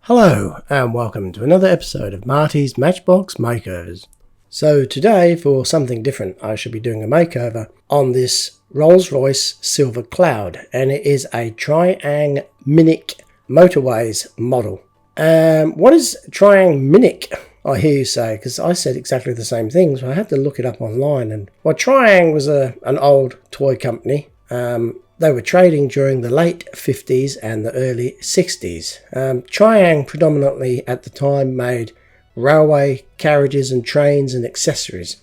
Hello and welcome to another episode of Marty's Matchbox Makeovers. So today, for something different, I shall be doing a makeover on this Rolls-Royce Silver Cloud, and it is a Triang Minic Motorways model. What is Triang Minic? I hear you say, because I said exactly the same thing, so I had to look it up online. And well, Triang was an old toy company. They were trading during the late 50s and the early 60s. Triang predominantly at the time made railway carriages and trains and accessories.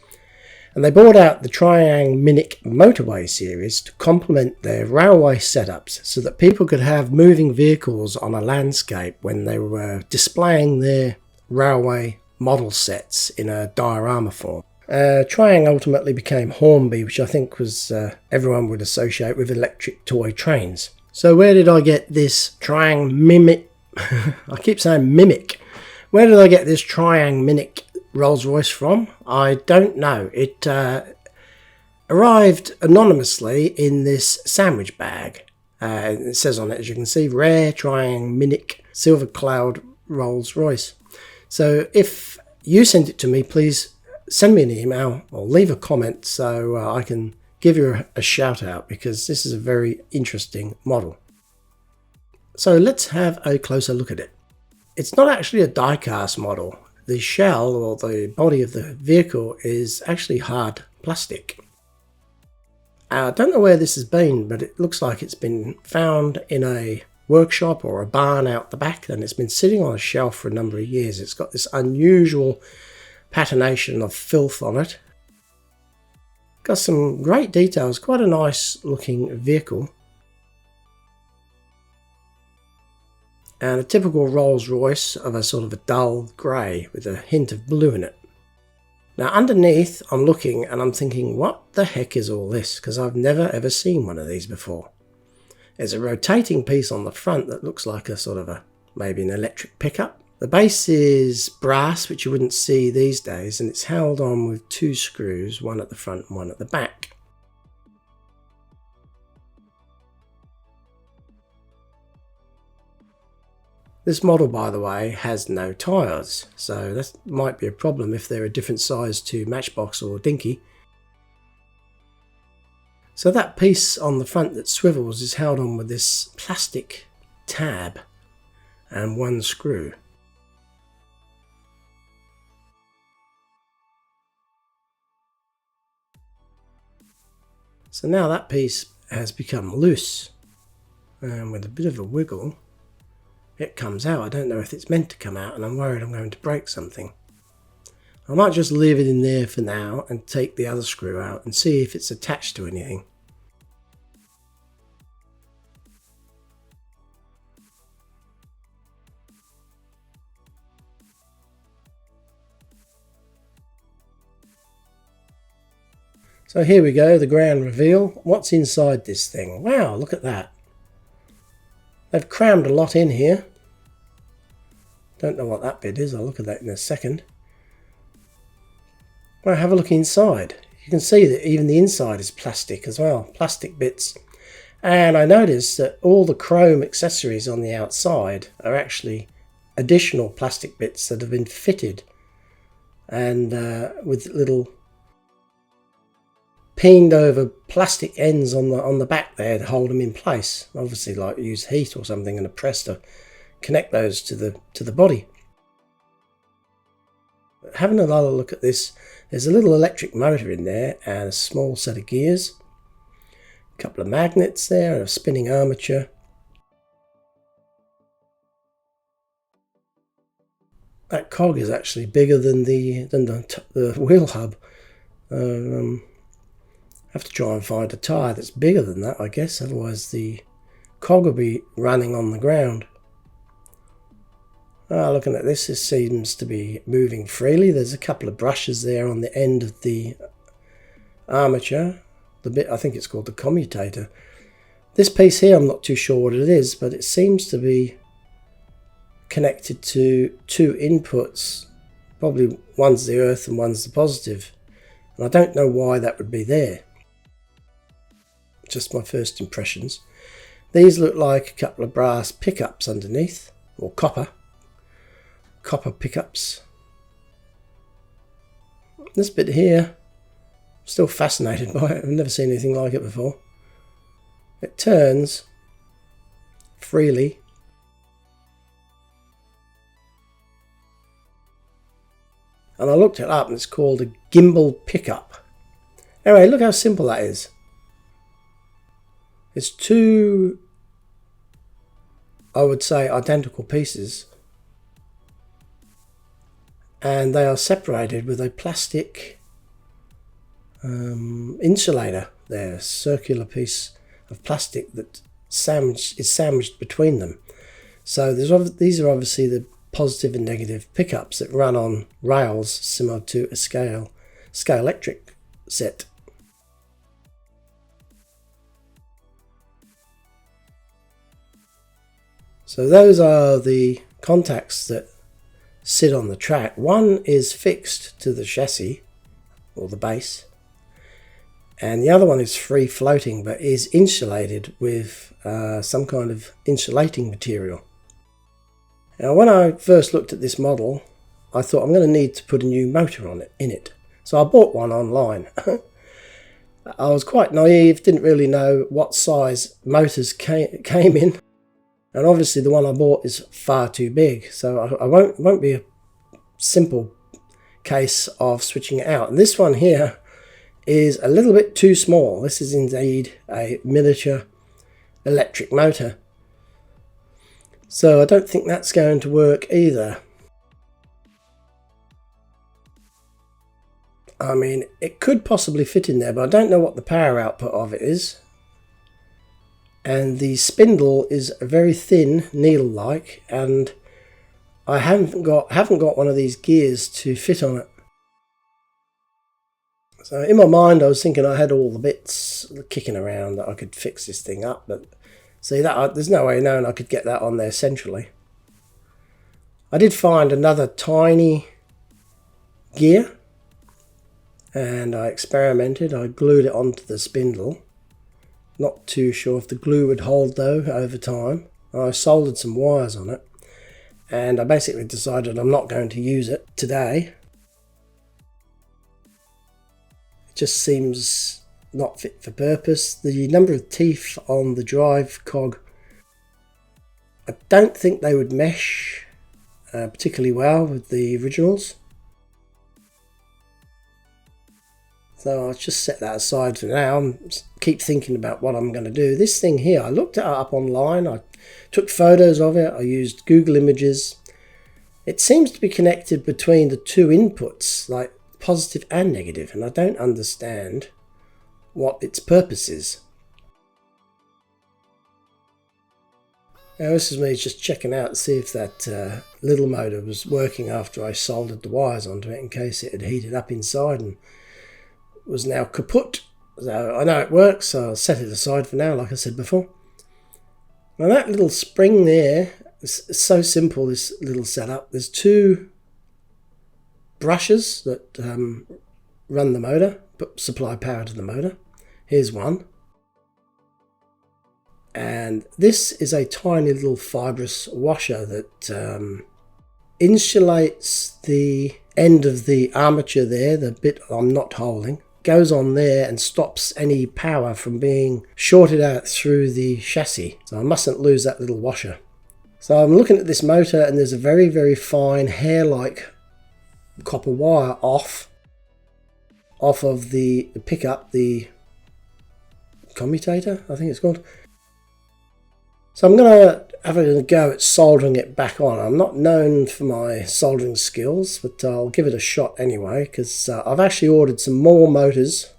And they brought out the Triang Minic Motorway series to complement their railway setups so that people could have moving vehicles on a landscape when they were displaying their railway model sets in a diorama form. Triang ultimately became Hornby, which I think was everyone would associate with electric toy trains. So where did I get this Triang Mimic? I keep saying Mimic. Where did I get this Triang Minic Rolls-Royce from? I don't know. It arrived anonymously in this sandwich bag. It says on it, as you can see, Rare Triang Minic Silver Cloud Rolls-Royce. So if you sent it to me, please send me an email or leave a comment so I can give you a shout out, because this is a very interesting model. So let's have a closer look at it. It's not actually a die-cast model. The shell or the body of the vehicle is actually hard plastic. I don't know where this has been, but it looks like it's been found in a workshop or a barn out the back, and it's been sitting on a shelf for a number of years. It's got this unusual patination of filth on it. Got some great details, quite a nice looking vehicle. And a typical Rolls-Royce of a sort of a dull grey with a hint of blue in it. Now underneath I'm looking and I'm thinking, what the heck is all this? Because I've never ever seen one of these before. There's a rotating piece on the front that looks like a sort of maybe an electric pickup. The base is brass, which you wouldn't see these days, and it's held on with two screws, one at the front and one at the back. This model, by the way, has no tyres, so that might be a problem if they're a different size to Matchbox or Dinky. So that piece on the front that swivels is held on with this plastic tab and one screw. So now that piece has become loose, and with a bit of a wiggle it comes out. I don't know if it's meant to come out, and I'm worried I'm going to break something. I might just leave it in there for now and take the other screw out and see if it's attached to anything. So here we go, the grand reveal. What's inside this thing? Wow, look at that. They've crammed a lot in here. Don't know what that bit is, I'll look at that in a second. Well, have a look inside. You can see that even the inside is plastic as well, plastic bits. And I noticed that all the chrome accessories on the outside are actually additional plastic bits that have been fitted, and with little peened over plastic ends on the back there to hold them in place. Obviously, like use heat or something and a press to connect those to the body. But having another look at this, there's a little electric motor in there and a small set of gears, a couple of magnets there, and a spinning armature. That cog is actually bigger than the wheel hub. Have to try and find a tyre that's bigger than that, I guess, otherwise the cog will be running on the ground. Looking at this, this seems to be moving freely. There's a couple of brushes there on the end of the armature, the bit I think it's called the commutator. This piece here, I'm not too sure what it is, but it seems to be connected to two inputs. Probably one's the earth and one's the positive. And I don't know why that would be there. Just my first impressions. These look like a couple of brass pickups underneath, or copper. copper pickups. This bit here, I'm still fascinated by it. I've never seen anything like it before. It turns freely. And I looked it up and it's called a gimbal pickup. Anyway, look how simple that is. It's two, I would say, identical pieces. And they are separated with a plastic insulator there, a circular piece of plastic that is sandwiched between them. So these are obviously the positive and negative pickups that run on rails similar to a scale electric set. So those are the contacts that sit on the track. One is fixed to the chassis or the base, and the other one is free floating but is insulated with some kind of insulating material. Now, when I first looked at this model, I thought I'm going to need to put a new motor on it, in it. So I bought one online. I was quite naive, didn't really know what size motors came in. And obviously the one I bought is far too big, so I won't be a simple case of switching it out. And this one here is a little bit too small. This is indeed a miniature electric motor. So I don't think that's going to work either. I mean, it could possibly fit in there, but I don't know what the power output of it is. And the spindle is very thin, needle-like, and I haven't got one of these gears to fit on it. So in my mind I was thinking I had all the bits kicking around that I could fix this thing up, but see, that there's no way knowing I could get that on there centrally. I did find another tiny gear and I experimented. I glued it onto the spindle. Not too sure if the glue would hold though over time. I soldered some wires on it and I basically decided I'm not going to use it today. It just seems not fit for purpose. The number of teeth on the drive cog, I don't think they would mesh particularly well with the originals. So I'll just set that aside for now and keep thinking about what I'm going to do. This thing here, I looked it up online, I took photos of it, I used Google Images. It seems to be connected between the two inputs, like positive and negative, and I don't understand what its purpose is. Now this is me just checking out to see if that little motor was working after I soldered the wires onto it in case it had heated up inside and was now kaput. So I know it works, so I'll set it aside for now, like I said before. Now that little spring there is so simple, this little setup. There's two brushes that run the motor, supply power to the motor. Here's one. And this is a tiny little fibrous washer that insulates the end of the armature there, the bit I'm not holding. Goes on there and stops any power from being shorted out through the chassis. So I mustn't lose that little washer. So I'm looking at this motor and there's a very, very fine hair-like copper wire off of the pickup, the commutator, I think it's called. So I'm going to have a go at soldering it back on. I'm not known for my soldering skills, but I'll give it a shot anyway, because I've actually ordered some more motors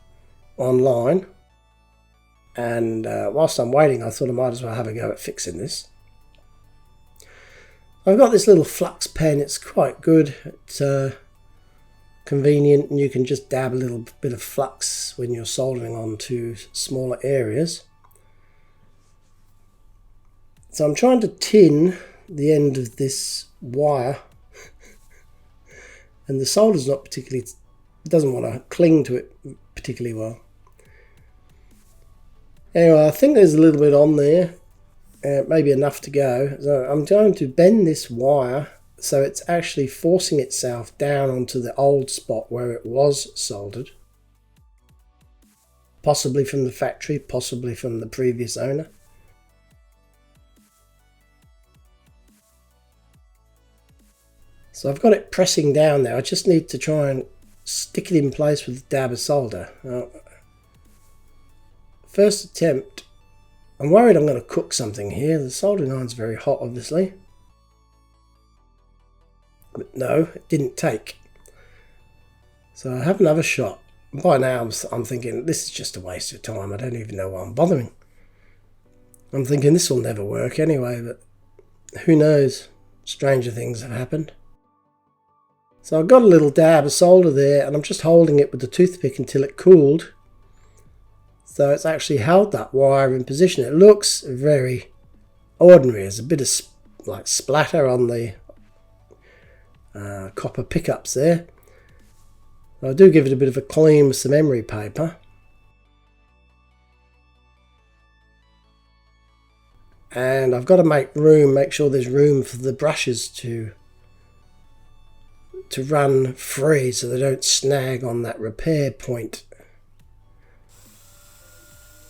online, and whilst I'm waiting I thought I might as well have a go at fixing this. I've got this little flux pen. It's quite good. It's convenient, and you can just dab a little bit of flux when you're soldering onto smaller areas. So I'm trying to tin the end of this wire, and the solder's not particularly, it doesn't want to cling to it particularly well. Anyway, I think there's a little bit on there, maybe enough to go. So I'm going to bend this wire so it's actually forcing itself down onto the old spot where it was soldered. Possibly from the factory, possibly from the previous owner. So I've got it pressing down there. I just need to try and stick it in place with a dab of solder. Now, first attempt, I'm worried I'm going to cook something here. The soldering iron's very hot, obviously. But no, it didn't take. So I have another shot. By now I'm thinking this is just a waste of time. I don't even know why I'm bothering. I'm thinking this will never work anyway, but who knows? Stranger things have happened. So I've got a little dab of solder there, and I'm just holding it with the toothpick until it cooled. So it's actually held that wire in position. It looks very ordinary. There's a bit of like splatter on the copper pickups there. I do give it a bit of a clean with some emery paper. And I've got to make sure there's room for the brushes to run free so they don't snag on that repair point.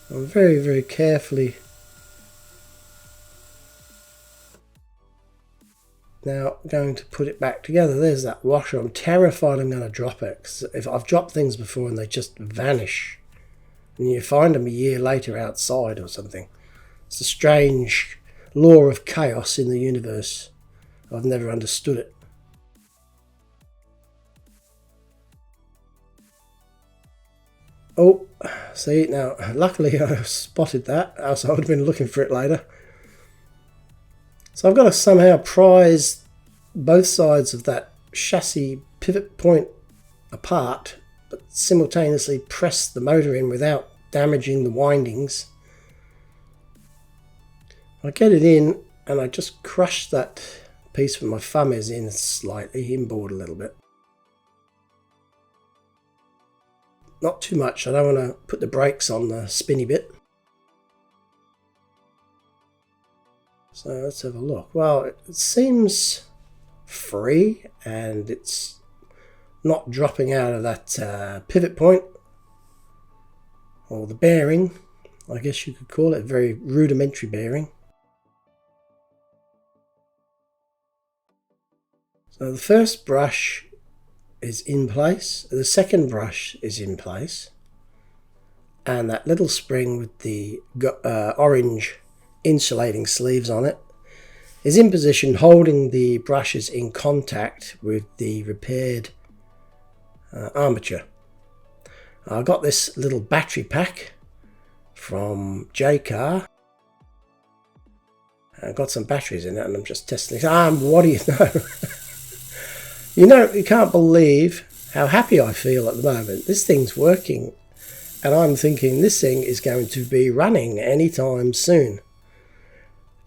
I'm very, very carefully now going to put it back together. There's that washer. I'm terrified I'm going to drop it, 'cause if I've dropped things before and they just vanish and you find them a year later outside or something. It's a strange law of chaos in the universe. I've never understood it. Oh, see, now luckily I spotted that, else I would have been looking for it later. So I've got to somehow prise both sides of that chassis pivot point apart, but simultaneously press the motor in without damaging the windings. I get it in and I just crush that piece with my thumb is in slightly, inboard a little bit. Not too much, I don't want to put the brakes on the spinny bit. So let's have a look. Well, it seems free and it's not dropping out of that pivot point or the bearing, I guess you could call it, a very rudimentary bearing. So the first brush is in place, the second brush is in place, and that little spring with the orange insulating sleeves on it is in position, holding the brushes in contact with the repaired armature. I got this little battery pack from J-Car. I've got some batteries in it and I'm just testing it. What do you know? You can't believe how happy I feel at the moment. This thing's working and I'm thinking this thing is going to be running anytime soon.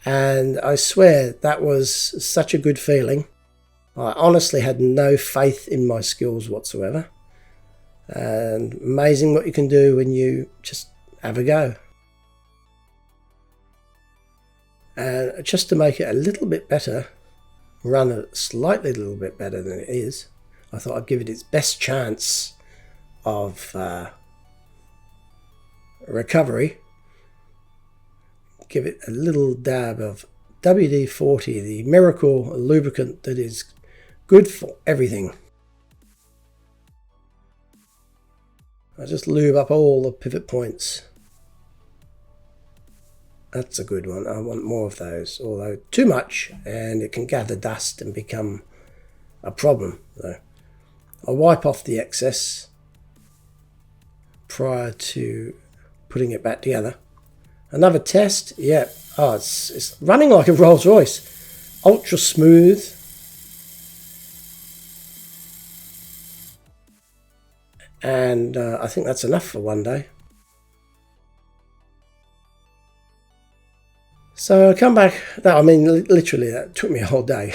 And I swear that was such a good feeling. I honestly had no faith in my skills whatsoever. And amazing what you can do when you just have a go. And just to make it a little bit better, run it slightly a little bit better than it is, I thought I'd give it its best chance of recovery. Give it a little dab of WD-40, the miracle lubricant that is good for everything. I just lube up all the pivot points. That's a good one. I want more of those, although too much and it can gather dust and become a problem. So I'll wipe off the excess prior to putting it back together. Another test, yeah. Oh, it's running like a Rolls Royce. Ultra smooth. And I think that's enough for one day. So I come back, literally that took me a whole day.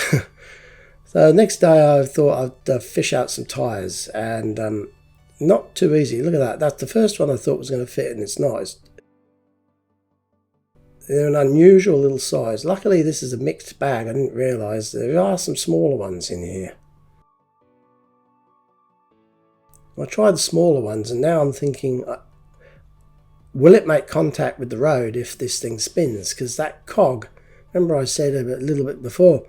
So next day I thought I'd fish out some tyres and not too easy. Look at that. That's the first one I thought was going to fit and it's not. They're an unusual little size. Luckily this is a mixed bag. I didn't realise there are some smaller ones in here. I tried the smaller ones and now I'm thinking, will it make contact with the road if this thing spins? Because that cog, remember I said a little bit before,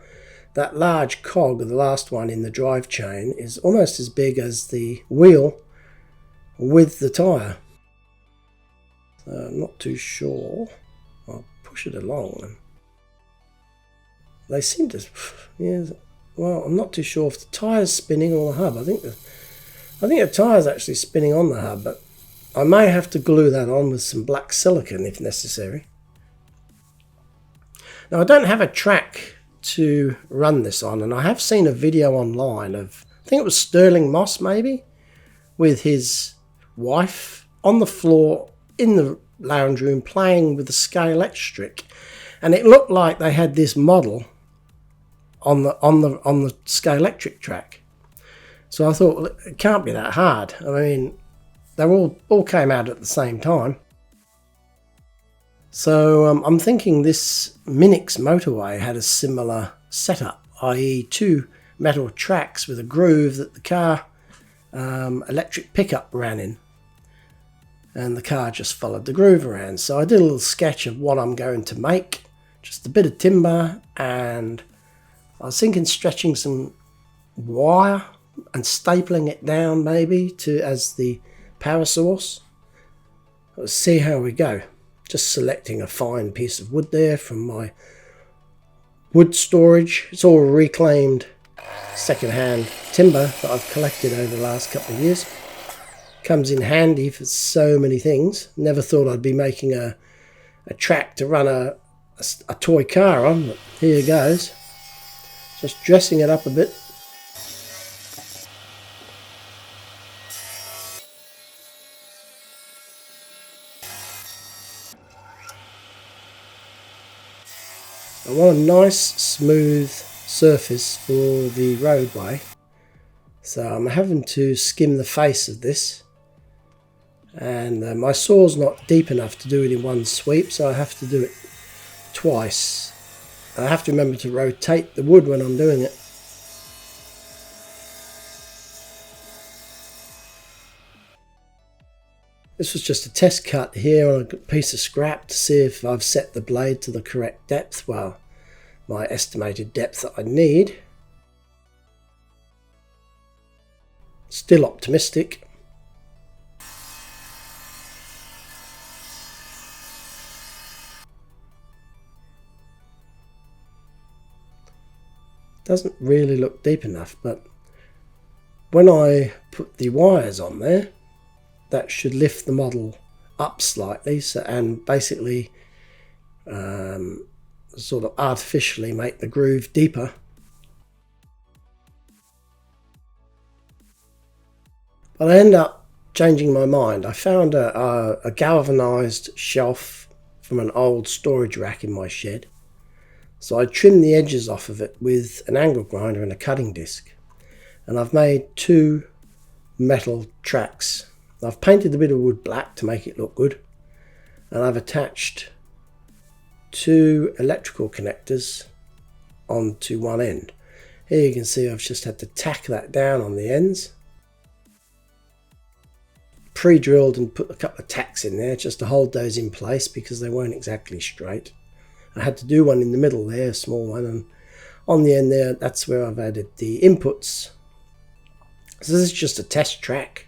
that large cog, the last one in the drive chain, is almost as big as the wheel with the tyre. So I'm not too sure. I'll push it along. They seem to, yeah, well, I'm not too sure if the tyre's spinning or the hub. I think the tyre's actually spinning on the hub, but I may have to glue that on with some black silicone if necessary. Now I don't have a track to run this on, and I have seen a video online of, I think it was Sterling Moss maybe, with his wife on the floor in the lounge room playing with the scale electric, and it looked like they had this model on the scale electric track. So I thought, well, it can't be that hard. I mean, they all came out at the same time. So I'm thinking this Minic's motorway had a similar setup, i.e. two metal tracks with a groove that the car electric pickup ran in. And the car just followed the groove around. So I did a little sketch of what I'm going to make. Just a bit of timber, and I was thinking stretching some wire and stapling it down maybe as the power source. Let's see how we go. Just selecting a fine piece of wood there from my wood storage. It's all reclaimed second-hand timber that I've collected over the last couple of years. Comes in handy for so many things. Never thought I'd be making a track to run a toy car on, but here goes. Just dressing it up a bit. I want a nice smooth surface for the roadway, so I'm having to skim the face of this, and my saw's not deep enough to do it in one sweep, so I have to do it twice. I have to remember to rotate the wood when I'm doing it. This was just a test cut here on a piece of scrap to see if I've set the blade to the correct depth, well, my estimated depth that I need. Still optimistic. Doesn't really look deep enough, but when I put the wires on there, that should lift the model up slightly, so, and basically sort of artificially make the groove deeper. But I end up changing my mind. I found a galvanized shelf from an old storage rack in my shed. So I trimmed the edges off of it with an angle grinder and a cutting disc. And I've made two metal tracks. I've painted a bit of wood black to make it look good. And I've attached two electrical connectors onto one end. Here you can see I've just had to tack that down on the ends. Pre-drilled and put a couple of tacks in there just to hold those in place because they weren't exactly straight. I had to do one in the middle there, a small one, and on the end there, that's where I've added the inputs. So this is just a test track,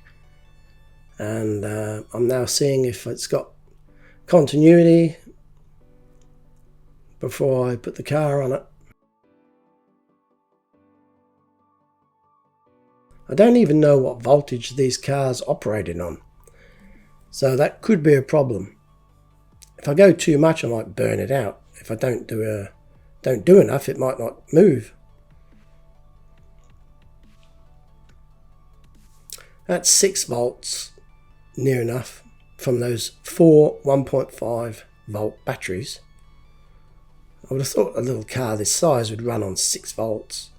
and I'm now seeing if it's got continuity before I put the car on it. I don't even know what voltage these cars operating on, so that could be a problem. If I go too much, I might burn it out. If I don't do enough, it might not move. That's 6 volts, near enough, from those 4 1.5 volt batteries. I would have thought a little car this size would run on 6 volts.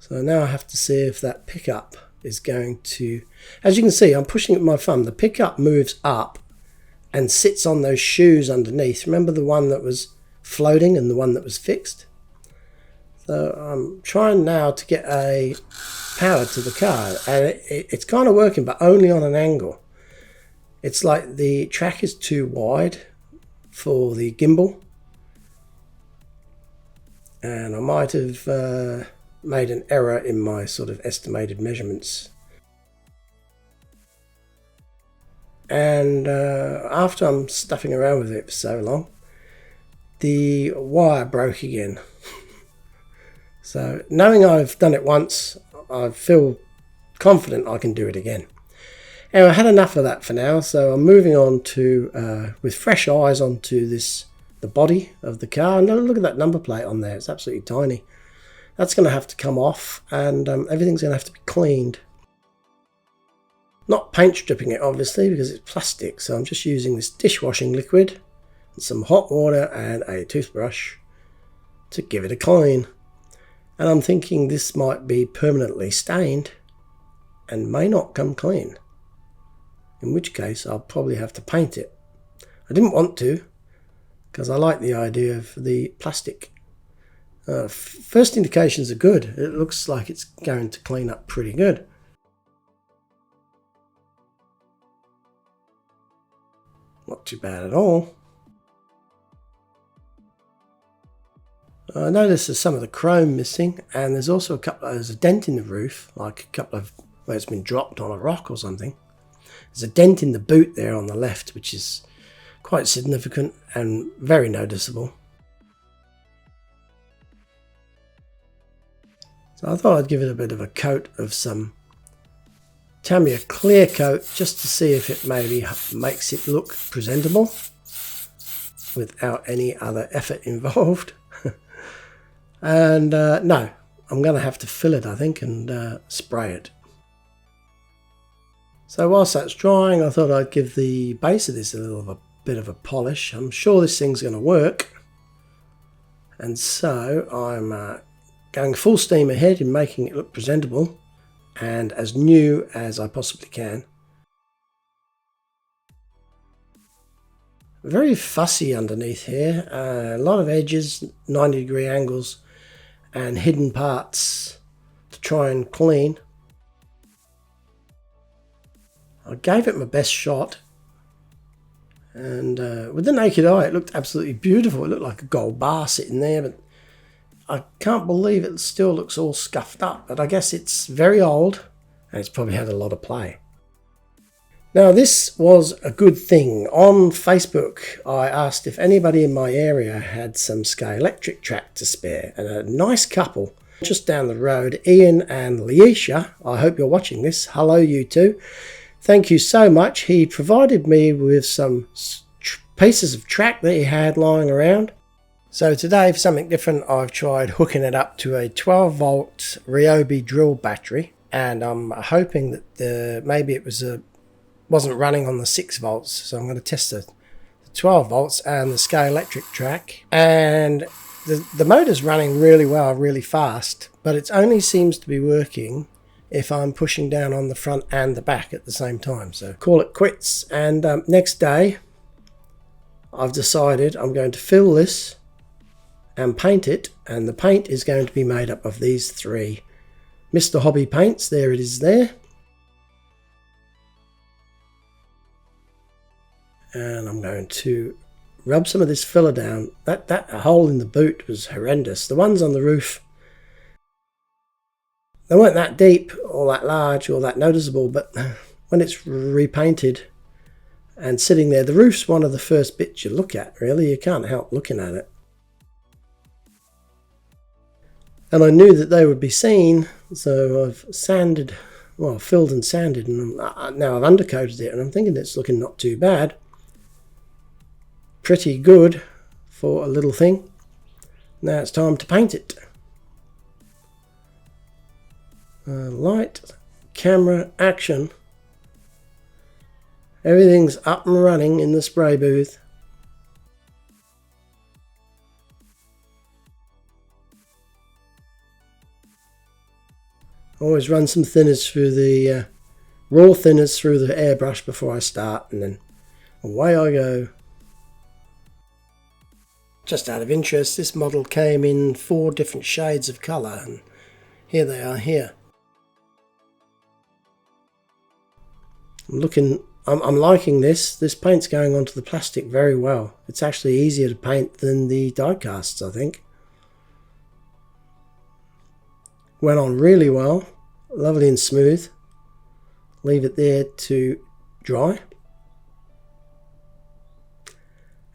So now I have to see if that pickup is going to, as you can see, I'm pushing it with my thumb. The pickup moves up and sits on those shoes underneath. Remember the one that was floating and the one that was fixed? So I'm trying now to get a power to the car, and it's kind of working, but only on an angle. It's like the track is too wide for the gimbal, and I might have made an error in my sort of estimated measurements. And after I'm stuffing around with it for so long, the wire broke again. So knowing I've done it once, I feel confident I can do it again. Anyway, I had enough of that for now, so I'm moving on to, with fresh eyes, onto the body of the car. And look at that number plate on there, it's absolutely tiny. That's going to have to come off, and everything's going to have to be cleaned. Not paint stripping it, obviously, because it's plastic, so I'm just using this dishwashing liquid and some hot water and a toothbrush to give it a clean. And I'm thinking this might be permanently stained and may not come clean, in which case I'll probably have to paint it. I didn't want to, because I like the idea of the plastic. First indications are good. It looks like it's going to clean up pretty good. Not too bad at all. I noticed there's some of the chrome missing, and there's also there's a dent in the roof, like a couple of where it's been dropped on a rock or something. There's a dent in the boot there on the left, which is quite significant and very noticeable. So I thought I'd give it a bit of a coat of some Tamiya clear coat, just to see if it maybe makes it look presentable without any other effort involved. And no, I'm going to have to fill it, I think, and spray it. So whilst that's drying, I thought I'd give the base of this a bit of a polish. I'm sure this thing's going to work, and so I'm going full steam ahead in making it look presentable and as new as I possibly can. Very fussy underneath here, a lot of edges, 90-degree angles and hidden parts to try and clean. I gave it my best shot, and with the naked eye it looked absolutely beautiful. It looked like a gold bar sitting there, but I can't believe it still looks all scuffed up. But I guess it's very old and it's probably had a lot of play. Now this was a good thing. On Facebook I asked if anybody in my area had some Scalextric track to spare, and a nice couple just down the road, Ian and Leisha, I hope you're watching this, hello you two, thank you so much. He provided me with some pieces of track that he had lying around. So today, for something different, I've tried hooking it up to a 12 volt Ryobi drill battery, and I'm hoping that maybe it wasn't running on the 6 volts, so I'm going to test the 12 volts and the Scalextric track. And the motor's running really well, really fast, but it only seems to be working if I'm pushing down on the front and the back at the same time. So call it quits. And next day I've decided I'm going to fill this and paint it, and the paint is going to be made up of these 3 Mr. Hobby paints. There it is there. And I'm going to rub some of this filler down. That hole in the boot was horrendous. The ones on the roof, they weren't that deep or that large or that noticeable, but when it's repainted and sitting there, the roof's one of the first bits you look at, really. You can't help looking at it. And I knew that they would be seen, so I've sanded, well, filled and sanded, and now I've undercoated it, and I'm thinking it's looking not too bad. Pretty good for a little thing. Now it's time to paint it. Light, camera, action. Everything's up and running in the spray booth. Always run some thinners through the raw thinners through the airbrush before I start, and then away I go. Just out of interest, this model came in 4 different shades of colour, and here they are here. I'm liking this. This paint's going onto the plastic very well. It's actually easier to paint than the die casts, I think. Went on really well, lovely and smooth. Leave it there to dry.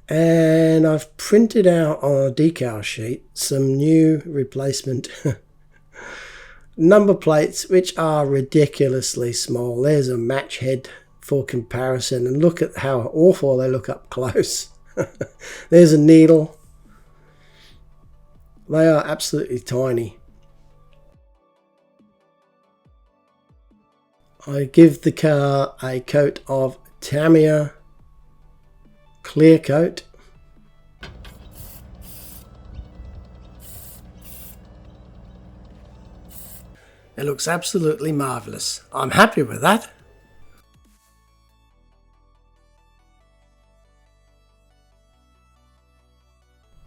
And I've printed out on a decal sheet some new replacement number plates, which are ridiculously small. There's a match head for comparison, and look at how awful they look up close. There's a needle. They are absolutely tiny. I give the car a coat of Tamiya clear coat. It looks absolutely marvellous. I'm happy with that.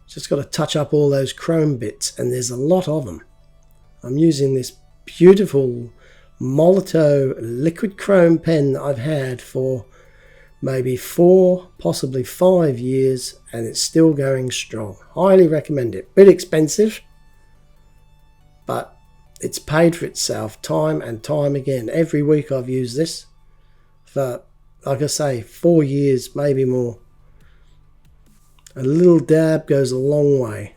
Just got to touch up all those chrome bits, and there's a lot of them. I'm using this beautiful Molotow liquid chrome pen that I've had for maybe 4, possibly 5 years, and it's still going strong. Highly recommend it. Bit expensive, but it's paid for itself time and time again. Every week I've used this for, like I say, 4 years, maybe more. A little dab goes a long way.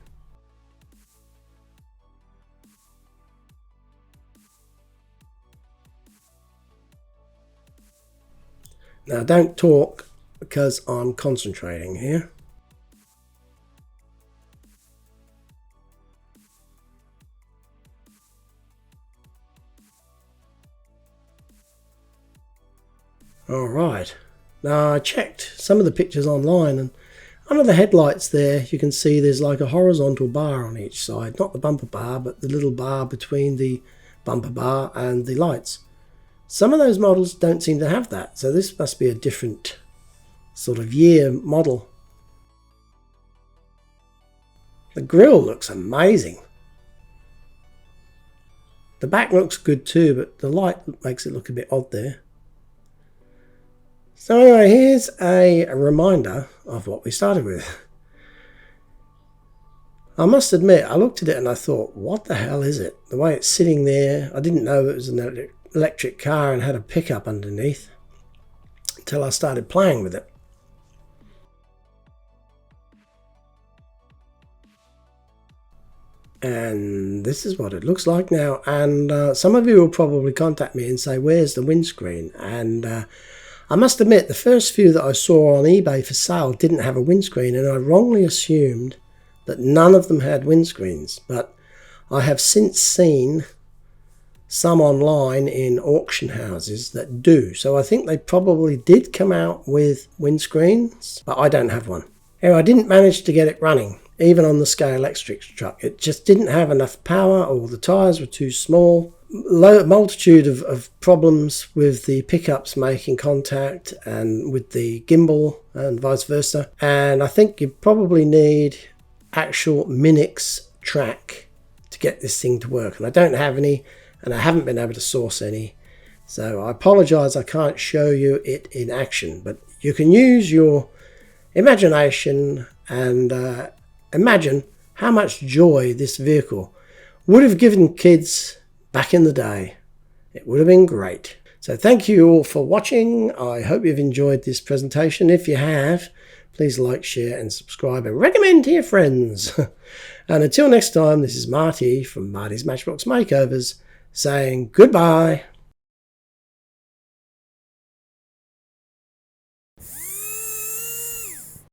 Now don't talk because I'm concentrating here. Alright, now I checked some of the pictures online, and under the headlights there you can see there's like a horizontal bar on each side. Not the bumper bar, but the little bar between the bumper bar and the lights. Some of those models don't seem to have that, so this must be a different sort of year model. The grille looks amazing. The back looks good too, but the light makes it look a bit odd there. So anyway, here's a reminder of what we started with. I must admit, I looked at it and I thought, what the hell is it? The way it's sitting there, I didn't know it was an electric car and had a pickup underneath until I started playing with it. And this is what it looks like now. And some of you will probably contact me and say, where's the windscreen? And I must admit, the first few that I saw on eBay for sale didn't have a windscreen, and I wrongly assumed that none of them had windscreens. But I have since seen some online in auction houses that do. So I think they probably did come out with windscreens, but I don't have one. Anyway, I didn't manage to get it running, even on the Scale Electric truck. It just didn't have enough power, or the tyres were too small. Multitude of problems with the pickups making contact and with the gimbal and vice versa. And I think you probably need actual Minic's track to get this thing to work. And I don't have any, and I haven't been able to source any. So I apologise I can't show you it in action. But you can use your imagination and imagine how much joy this vehicle would have given kids back in the day. It would have been great. So thank you all for watching. I hope you've enjoyed this presentation. If you have, please like, share and subscribe and recommend to your friends. And until next time, this is Marty from Marty's Matchbox Makeovers saying goodbye.